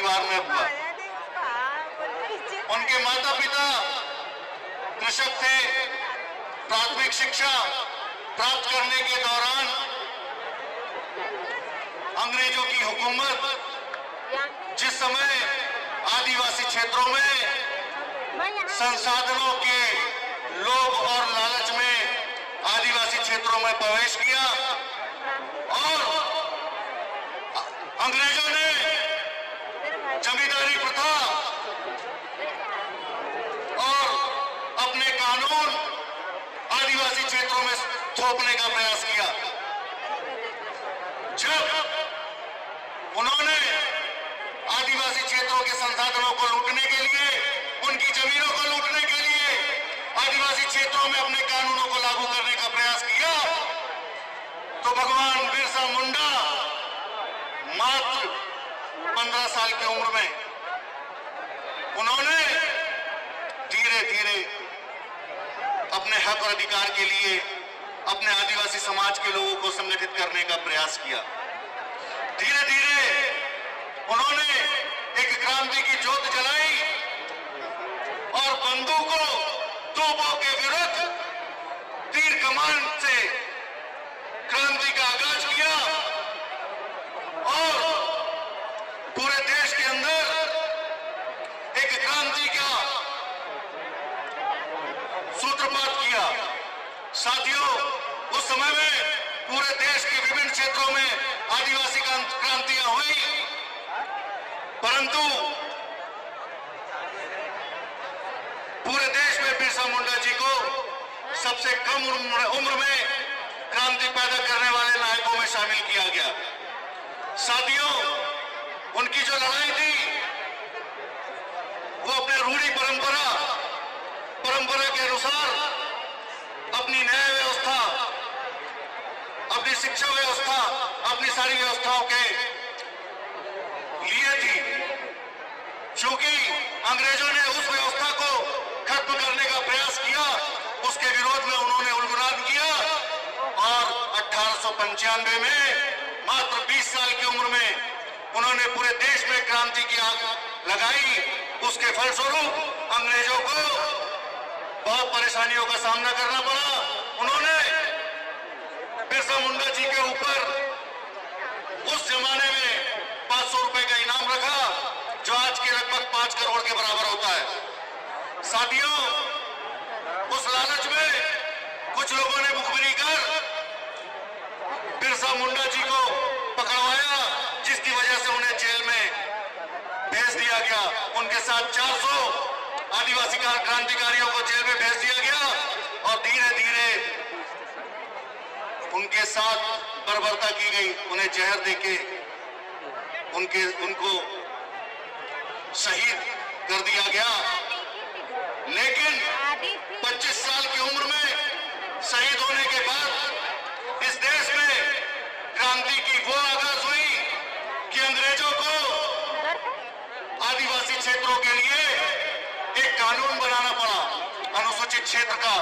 परिवार में हुआ। उनके माता पिता कृषक थे। प्राथमिक शिक्षा प्राप्त करने के दौरान अंग्रेजों की हुकूमत जिस समय आदिवासी क्षेत्रों में संसाधनों के लोभ और लालच में आदिवासी क्षेत्रों में प्रवेश किया और अंग्रेजों ने जमींदारी प्रथा और अपने कानून आदिवासी क्षेत्रों में थोपने का प्रयास किया। जब उन्होंने आदिवासी क्षेत्रों के संसाधनों को लूटने के लिए, उनकी जमीनों को लूटने के लिए आदिवासी क्षेत्रों में अपने कानूनों को लागू करने का प्रयास किया, तो भगवान बिरसा मुंडा मात्र 15 साल की उम्र में उन्होंने धीरे धीरे अपने हक और अधिकार के लिए अपने आदिवासी समाज के लोगों को संगठित करने का प्रयास किया। धीरे धीरे उन्होंने एक क्रांति की ज्योत जलाई और बंदूकों तोपों के विरुद्ध तीर कमान से क्रांति का आगाज किया और पूरे देश के अंदर एक क्रांति का सूत्रपात किया। साथियों, उस समय में पूरे देश के विभिन्न क्षेत्रों में आदिवासी क्रांतियां हुई, परंतु पूरे देश में बिरसा मुंडा जी को सबसे कम उम्र में क्रांति पैदा करने वाले नायकों में शामिल किया गया। साथियों, उनकी जो लड़ाई थी वो अपने रूढ़ी परंपरा के अनुसार अपनी न्याय व्यवस्था, अपनी शिक्षा व्यवस्था, अपनी सारी व्यवस्थाओं के लिए थी। चूंकि अंग्रेजों ने उस व्यवस्था को खत्म करने का प्रयास किया, उसके विरोध में उन्होंने उल्गुलान किया और 1895 में मात्र 20 साल की उम्र में उन्होंने पूरे देश में क्रांति की आग लगाई। उसके फलस्वरूप अंग्रेजों को बहुत परेशानियों का सामना करना पड़ा। उन्होंने बिरसा मुंडा जी के ऊपर उस जमाने में 500 रुपए का इनाम रखा, जो आज के लगभग 5 करोड़ के बराबर होता है। साथियों, उस लालच में कुछ लोगों ने मुखबिरी कर बिरसा मुंडा जी को पकड़वाया, जिसकी वजह से उन्हें जेल में भेज दिया गया। उनके साथ 400 आदिवासी क्रांतिकारियों को जेल में भेज दिया गया और धीरे धीरे उनके साथ बर्बरता की गई। उन्हें जहर देके उनको शहीद कर दिया गया। लेकिन 25 साल की उम्र में शहीद होने के बाद इस देश में क्रांति की वो आगाज हुई कि अंग्रेजों को आदिवासी क्षेत्रों के लिए एक कानून बनाना पड़ा, अनुसूचित क्षेत्र का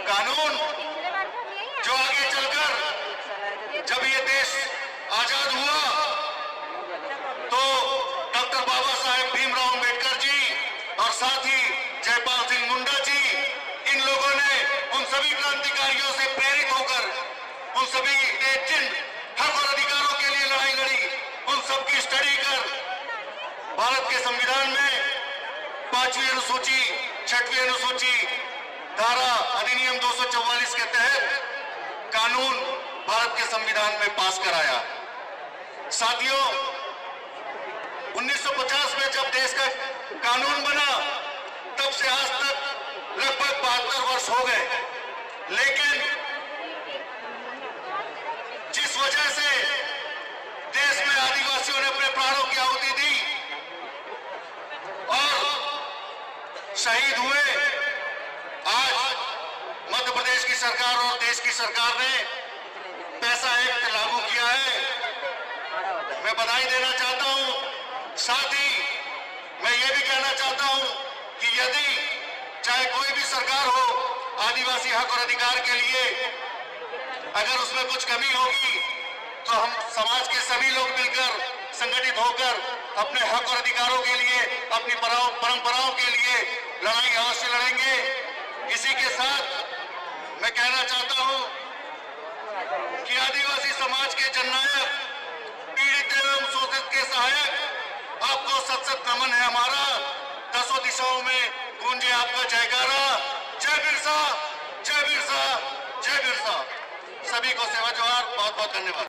कानून, जो आगे चलकर जब ये देश आजाद हुआ तो डॉक्टर बाबा साहेब भीमराव अंबेडकर जी और साथ ही जयपाल सिंह मुंडा जी, इन लोगों ने उन सभी क्रांतिकारियों से प्रेरित होकर, उन सभी ने जिन हक और अधिकारों के लिए लड़ाई लड़ी, उन सबकी स्टडी कर भारत के संविधान में 5वीं अनुसूची, 6वीं अनुसूची, धारा अधिनियम 244 के तहत कानून भारत के संविधान में पास कराया। साथियों, 1950 में जब देश का कानून बना, तब से आज तक लगभग 72 वर्ष हो गए। लेकिन जिस वजह से देश में आदिवासियों ने अपने प्राणों की आहुति दी और शहीद हुए, आज मध्य प्रदेश की सरकार और देश की सरकार ने पैसा एक्ट लागू किया है। मैं बधाई देना चाहता हूं। साथ ही मैं ये भी कहना चाहता हूं कि यदि चाहे कोई भी सरकार हो, आदिवासी हक और अधिकार के लिए अगर उसमें कुछ कमी होगी तो हम समाज के सभी लोग मिलकर संगठित होकर अपने हक और अधिकारों के लिए, अपनी परंपराओं के लिए लड़ाई अवश्य लड़ेंगे। इसी के साथ मैं कहना चाहता हूं कि आदिवासी समाज के जननायक, पीड़ित एवं शोषित के सहायक, आपको सत सत नमन है हमारा। दसों दिशाओं में गूंजे आपका जयकारा। जय बिरसा, जय बिरसा, जय बिरसा। सभी को सेवा जोहार। बहुत बहुत धन्यवाद।